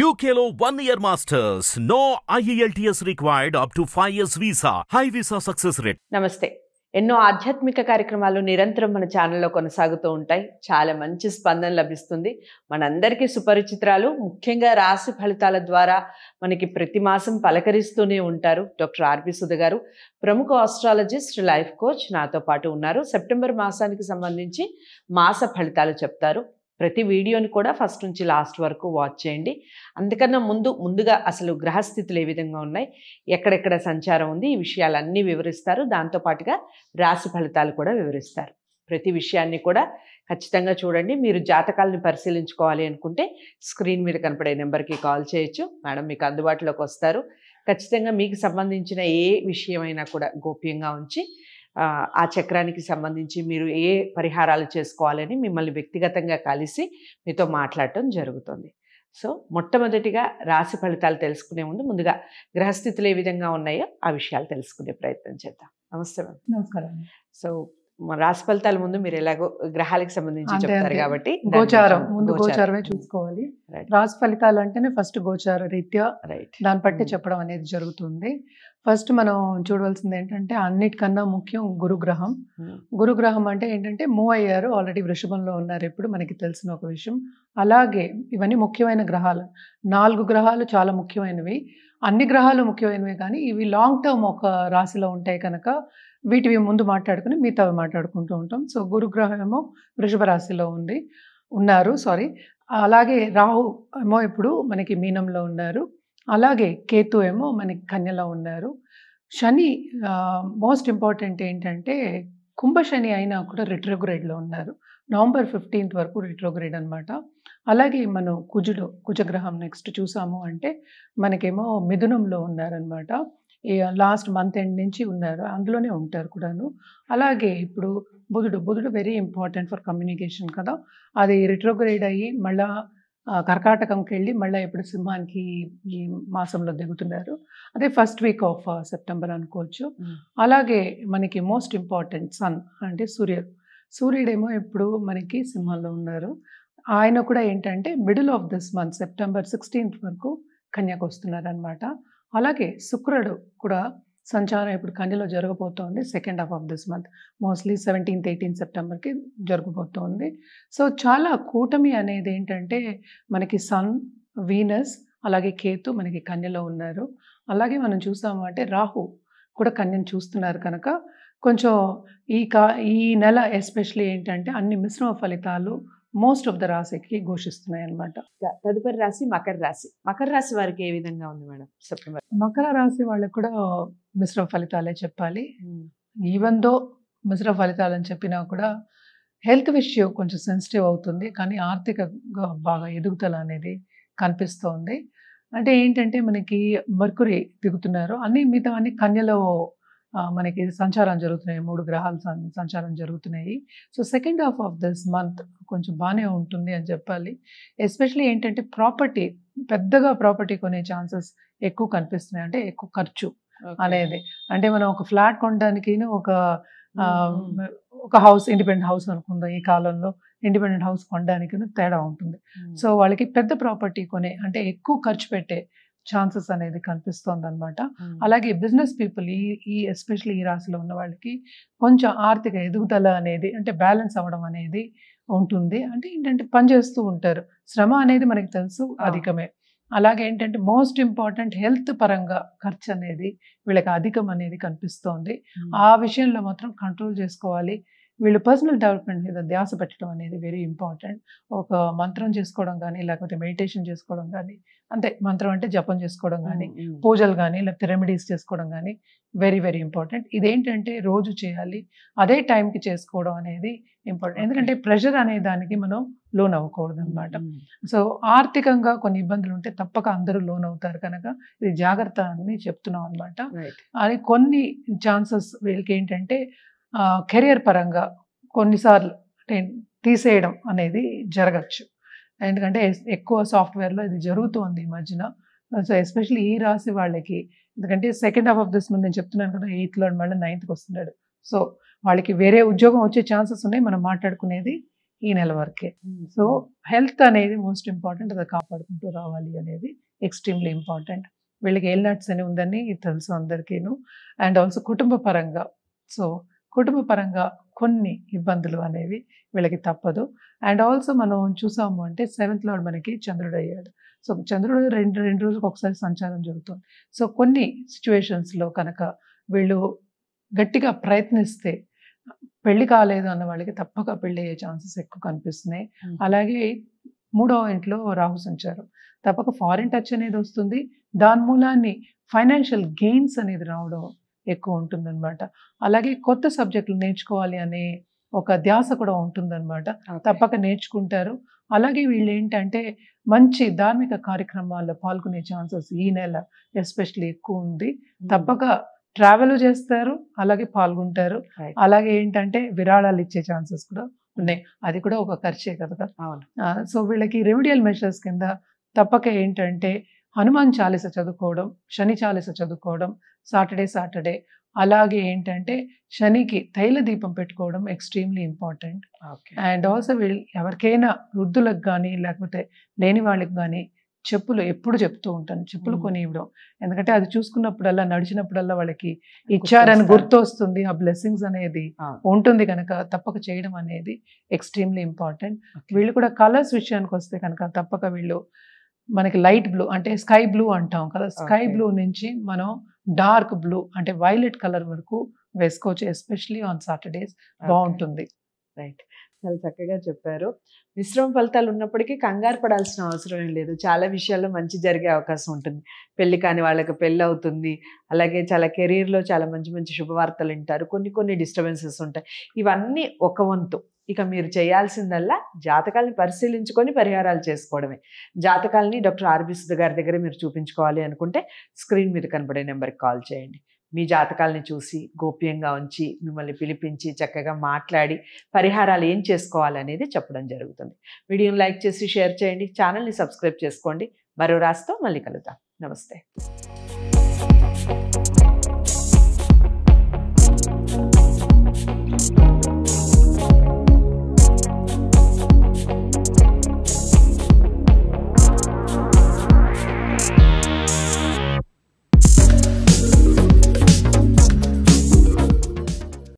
UKLO 1 year masters. No IELTS required up to 5 years visa. High visa success rate. నమస్తే. ఎన్నో ఆధ్యాత్మిక కార్యక్రమాలు నిరంతరం మన ఛానల్లో కొనసాగుతూ ఉంటాయి. చాలా మంచి స్పందన లభిస్తుంది. మనందరికీ సుపరిచితురాలు, ముఖ్యంగా రాశి ఫలితాల ద్వారా మనకి ప్రతి మాసం పలకరిస్తూనే ఉంటారు డాక్టర్ ఆర్పి సుధ గారు. ప్రముఖ ఆస్ట్రాలజిస్ట్, లైఫ్ కోచ్ నాతో పాటు ఉన్నారు. సెప్టెంబర్ మాసానికి సంబంధించి మాస ఫలితాలు చెప్తారు. ప్రతి వీడియోని కూడా ఫస్ట్ నుంచి లాస్ట్ వరకు వాచ్ చేయండి. అందుకన్నా ముందుగా అసలు గ్రహస్థితులు ఏ విధంగా ఉన్నాయి, ఎక్కడెక్కడ సంచారం ఉంది, ఈ విషయాలన్నీ వివరిస్తారు. దాంతోపాటుగా రాశి ఫలితాలు కూడా వివరిస్తారు. ప్రతి విషయాన్ని కూడా ఖచ్చితంగా చూడండి. మీరు జాతకాలను పరిశీలించుకోవాలి అనుకుంటే స్క్రీన్ మీద కనపడే నెంబర్కి కాల్ చేయొచ్చు. మేడం మీకు అందుబాటులోకి వస్తారు. ఖచ్చితంగా మీకు సంబంధించిన ఏ విషయమైనా కూడా గోప్యంగా ఉంచి ఆ చక్రానికి సంబంధించి మీరు ఏ పరిహారాలు చేసుకోవాలని మిమ్మల్ని వ్యక్తిగతంగా కలిసి మీతో మాట్లాడటం జరుగుతుంది. సో మొట్టమొదటిగా రాశి ఫలితాలు తెలుసుకునే ముందుగా గ్రహస్థితులు ఏ విధంగా ఉన్నాయో ఆ విషయాలు తెలుసుకునే ప్రయత్నం చేద్దాం. నమస్తే మ్యామ్. నమస్కారం. సో రాశి ఫలితాల ముందు మీరు ఎలాగో గ్రహాలకు సంబంధించి చెప్తారు కాబట్టి గోచారమే చూసుకోవాలి. రాశి ఫలితాలు అంటేనే ఫస్ట్ గోచార రీత్యా దాన్ని బట్టి చెప్పడం అనేది జరుగుతుంది. ఫస్ట్ మనం చూడవలసింది ఏంటంటే అన్నిటికన్నా ముఖ్యం గురుగ్రహం. గురుగ్రహం అంటే ఏంటంటే మూవ్ అయ్యారు, ఆల్రెడీ వృషభంలో ఉన్నారు, ఇప్పుడు మనకి తెలిసిన ఒక విషయం. అలాగే ఇవన్నీ ముఖ్యమైన గ్రహాలు. 4 గ్రహాలు చాలా ముఖ్యమైనవి. అన్ని గ్రహాలు ముఖ్యమైనవి, కానీ ఇవి లాంగ్ టర్మ్ ఒక రాశిలో ఉంటాయి కనుక వీటివి ముందు మాట్లాడుకుని మిగతావి మాట్లాడుకుంటూ ఉంటాం. సో గురుగ్రహం ఏమో వృషభ రాశిలో ఉన్నారు. అలాగే రాహు ఏమో ఇప్పుడు మనకి మీనంలో ఉన్నారు. అలాగే కేతు ఏమో మనకి కన్యలో ఉన్నారు. శని మోస్ట్ ఇంపార్టెంట్ ఏంటంటే కుంభశని అయినా కూడా రిట్రోగ్రేడ్లో ఉన్నారు. నవంబర్ 15th వరకు రిట్రోగ్రేడ్ అనమాట. అలాగే మనం కుజగ్రహం నెక్స్ట్ చూసాము అంటే మనకేమో మిథునంలో ఉన్నారనమాట. లాస్ట్ మంత్ ఎండ్ నుంచి ఉన్నారు, అందులోనే ఉంటారు కూడాను. అలాగే ఇప్పుడు బుధుడు వెరీ ఇంపార్టెంట్ ఫర్ కమ్యూనికేషన్ కదా. అది రిట్రోగ్రేడ్ అయ్యి మళ్ళా కర్కాటకంకి వెళ్ళి మళ్ళీ ఇప్పుడు సింహానికి ఈ మాసంలో దిగుతున్నారు. అదే ఫస్ట్ వీక్ ఆఫ్ సెప్టెంబర్ అనుకోవచ్చు. అలాగే మనకి మోస్ట్ ఇంపార్టెంట్ సన్ అంటే సూర్యుడేమో ఇప్పుడు మనకి సింహంలో ఉన్నారు. ఆయన కూడా ఏంటంటే middle of this month September 16th వరకు కన్యకు వస్తున్నారు అనమాట. అలాగే శుక్రుడు కూడా సంచారం ఇప్పుడు కన్యలో జరగబోతోంది. Second half of this month, mostly 17th 18th సెప్టెంబర్కి జరగబోతోంది. సో చాలా కూటమి అనేది ఏంటంటే మనకి సన్, వీనస్, అలాగే కేతు మనకి కన్యలో ఉన్నారు. అలాగే మనం చూసాము అంటే రాహు కూడా కన్యను చూస్తున్నారు కనుక కొంచెం ఈ నెల ఎస్పెషలీ ఏంటంటే అన్ని మిశ్రమ ఫలితాలు మోస్ట్ ఆఫ్ ద రాశికి ఘోషిస్తున్నాయి అనమాట. తదుపరి రాశి మకర రాశి వారికి ఏ విధంగా ఉంది మేడం సెప్టెంబర్? మకర రాశి వాళ్ళకి కూడా మిశ్రమ ఫలితాలే చెప్పాలి. ఈవెన్ దో మిశ్రమ ఫలితాలు అని చెప్పినా కూడా హెల్త్ విషయం కొంచెం సెన్సిటివ్ అవుతుంది, కానీ ఆర్థికంగా బాగా ఎదుగుదల అనేది కనిపిస్తోంది. అంటే ఏంటంటే మనకి మర్కురీ దిగుతున్నారు, మిగతా అన్ని కన్యలో మనకి సంచారం జరుగుతున్నాయి. 3 గ్రహాలు సంచారం జరుగుతున్నాయి. So second half of this month కొంచెం బాగానే ఉంటుంది అని చెప్పాలి. ఎస్పెషలీ ఏంటంటే పెద్దగా ప్రాపర్టీ కొనే ఛాన్సెస్ ఎక్కువ కనిపిస్తున్నాయి. అంటే ఎక్కువ ఖర్చు అనేది, అంటే మనం ఒక ఫ్లాట్ కొనడానికి ఒక హౌస్, ఇండిపెండెంట్ హౌస్ అనుకుందాం, ఈ కాలంలో ఇండిపెండెంట్ హౌస్ కొనడానికి తేడా ఉంటుంది. సో వాళ్ళకి పెద్ద ప్రాపర్టీ అంటే ఎక్కువ ఖర్చు పెట్టే ఛాన్సెస్ అనేది కనిపిస్తోంది అనమాట. అలాగే బిజినెస్ పీపుల్ ఎస్పెషల్లీ ఈ రాశిలో ఉన్న వాళ్ళకి కొంచెం ఆర్థిక ఎదుగుదల అనేది అంటే బ్యాలెన్స్ అవ్వడం అనేది ఉంటుంది. అంటే ఏంటంటే పనిచేస్తూ ఉంటారు, శ్రమ అనేది మనకి తెలుసు అధికమే. అలాగే ఏంటంటే మోస్ట్ ఇంపార్టెంట్ హెల్త్ పరంగా ఖర్చు అనేది వీళ్ళకి అధికం అనేది కనిపిస్తోంది. ఆ విషయంలో మాత్రం కంట్రోల్ చేసుకోవాలి. వీళ్ళు పర్సనల్ డెవలప్మెంట్ మీద ధ్యాస పెట్టడం అనేది వెరీ ఇంపార్టెంట్. ఒక మంత్రం చేసుకోవడం కానీ, లేకపోతే మెడిటేషన్ చేసుకోవడం కానీ, అంతే, మంత్రం అంటే జపం చేసుకోవడం కానీ, పూజలు కానీ, లేకపోతే రెమెడీస్ చేసుకోవడం కానీ వెరీ వెరీ ఇంపార్టెంట్. ఇదేంటంటే రోజు చేయాలి, అదే టైంకి చేసుకోవడం అనేది ఇంపార్టెంట్. ఎందుకంటే ప్రెషర్ అనే దానికి మనం లోన్ అవ్వకూడదు అనమాట. సో ఆర్థికంగా కొన్ని ఇబ్బందులు ఉంటే తప్పక అందరూ లోన్ అవుతారు కనుక ఇది జాగ్రత్త అని చెప్తున్నాం అనమాట. అది కొన్ని ఛాన్సెస్ వీళ్ళకి ఏంటంటే కెరియర్ పరంగా కొన్నిసార్లు తీసేయడం అనేది జరగచ్చు. ఎందుకంటే ఎక్కువ సాఫ్ట్వేర్లో ఇది జరుగుతుంది ఈ మధ్యన. సో ఎస్పెషల్లీ ఈ రాశి వాళ్ళకి, ఎందుకంటే second half of this month నేను చెప్తున్నాను కదా, 8th మళ్ళీ 9th వస్తున్నాడు. సో వాళ్ళకి వేరే ఉద్యోగం వచ్చే ఛాన్సెస్ ఉన్నాయి. మనం మాట్లాడుకునేది ఈ నెల వరకే. సో హెల్త్ అనేది మోస్ట్ ఇంపార్టెంట్, అది కాపాడుకుంటూ రావాలి అనేది ఎక్స్ట్రీమ్లీ ఇంపార్టెంట్. వీళ్ళకి ఏలినాట్స్ అని ఉందని తెలుసు అందరికీను. అండ్ ఆల్సో కుటుంబ పరంగా, సో కుటుంబ పరంగా కొన్ని ఇబ్బందులు అనేవి వీళ్ళకి తప్పదు. అండ్ ఆల్సో మనం చూసాము అంటే 7th లార్డ్ మనకి చంద్రుడు అయ్యాడు. సో చంద్రుడు రెండు రోజులకు ఒకసారి సంచారం జరుగుతుంది. సో కొన్ని సిచ్యువేషన్స్లో కనుక వీళ్ళు గట్టిగా ప్రయత్నిస్తే పెళ్లి కాలేదు అన్న వాళ్ళకి తప్పక పెళ్లి అయ్యే ఛాన్సెస్ ఎక్కువ కనిపిస్తున్నాయి. అలాగే 3వ ఇంట్లో రాహు సంచారం, తప్పక ఫారిన్ టచ్ అనేది వస్తుంది. దాని మూలాన్ని ఫైనాన్షియల్ గెయిన్స్ అనేది రావడం ఎక్కువ ఉంటుందన్నమాట. అలాగే కొత్త సబ్జెక్టులు నేర్చుకోవాలి అనే ఒక ధ్యాస కూడా ఉంటుందన్నమాట. తప్పక నేర్చుకుంటారు. అలాగే వీళ్ళు ఏంటంటే మంచి ధార్మిక కార్యక్రమాల్లో పాల్గొనే ఛాన్సెస్ ఈ నెల ఎస్పెషల్లీ ఎక్కువ ఉంది. తప్పక ట్రావెల్ చేస్తారు, అలాగే పాల్గొంటారు. అలాగే ఏంటంటే విరాళాలు ఇచ్చే ఛాన్సెస్ కూడా ఉన్నాయి. అది కూడా ఒక ఖర్చే కదా. సో వీళ్ళకి రెమిడియల్ మెషర్స్ కింద తప్పక ఏంటంటే హనుమాన్ చాలీస చదువుకోవడం, శని చాలీస చదువుకోవడం సాటర్డే, అలాగే ఏంటంటే శనికి తైల దీపం పెట్టుకోవడం ఎక్స్ట్రీమ్లీ ఇంపార్టెంట్. అండ్ ఆల్సో వీళ్ళు ఎవరికైనా వృద్ధులకు కానీ లేకపోతే లేని వాళ్ళకి కానీ చెప్పులు ఎప్పుడు చెప్తూ ఉంటాను, చెప్పులు కొని ఇవ్వడం. ఎందుకంటే అది చూసుకున్నప్పుడల్లా, నడిచినప్పుడల్లా వాళ్ళకి ఇచ్చారని గుర్తు వస్తుంది, ఆ బ్లెస్సింగ్స్ అనేది ఉంటుంది కనుక తప్పక చేయడం అనేది ఎక్స్ట్రీమ్లీ ఇంపార్టెంట్. వీళ్ళు కూడా కలర్స్ విషయానికి వస్తే కనుక తప్పక వీళ్ళు మనకి లైట్ బ్లూ అంటే స్కై బ్లూ అంటాం కదా, స్కై బ్లూ నుంచి మనం డార్క్ బ్లూ అంటే వైలెట్ కలర్ వరకు వేసుకోవచ్చు, ఎస్పెషలీ ఆన్ సాటర్డేస్ బాగుంటుంది. రైట్, చాలా చక్కగా చెప్పారు. మిశ్రమ ఫలితాలు ఉన్నప్పటికీ కంగారు పడాల్సిన అవసరం ఏం లేదు. చాలా విషయాల్లో మంచి జరిగే అవకాశం ఉంటుంది. పెళ్లి కాని వాళ్ళకి పెళ్ళి అవుతుంది. అలాగే చాలా కెరీర్లో చాలా మంచి మంచి శుభవార్తలు వింటారు. కొన్ని డిస్టర్బెన్సెస్ ఉంటాయి. ఇవన్నీ ఒక వంతు. ఇక మీరు చేయాల్సిందల్లా జాతకాలని పరిశీలించుకొని పరిహారాలు చేసుకోవడమే. జాతకాలని డాక్టర్ ఆర్బి సుధ గారి దగ్గర మీరు చూపించుకోవాలి అనుకుంటే స్క్రీన్ మీద కనబడే నెంబర్కి కాల్ చేయండి. మీ జాతకాలని చూసి గోప్యంగా ఉంచి మిమ్మల్ని పిలిపించి చక్కగా మాట్లాడి పరిహారాలు ఏం చేసుకోవాలనేది చెప్పడం జరుగుతుంది. వీడియోని లైక్ చేసి షేర్ చేయండి, ఛానల్ని సబ్స్క్రైబ్ చేసుకోండి. మరో రాశితో మళ్ళీ కలుద్దాం. నమస్తే.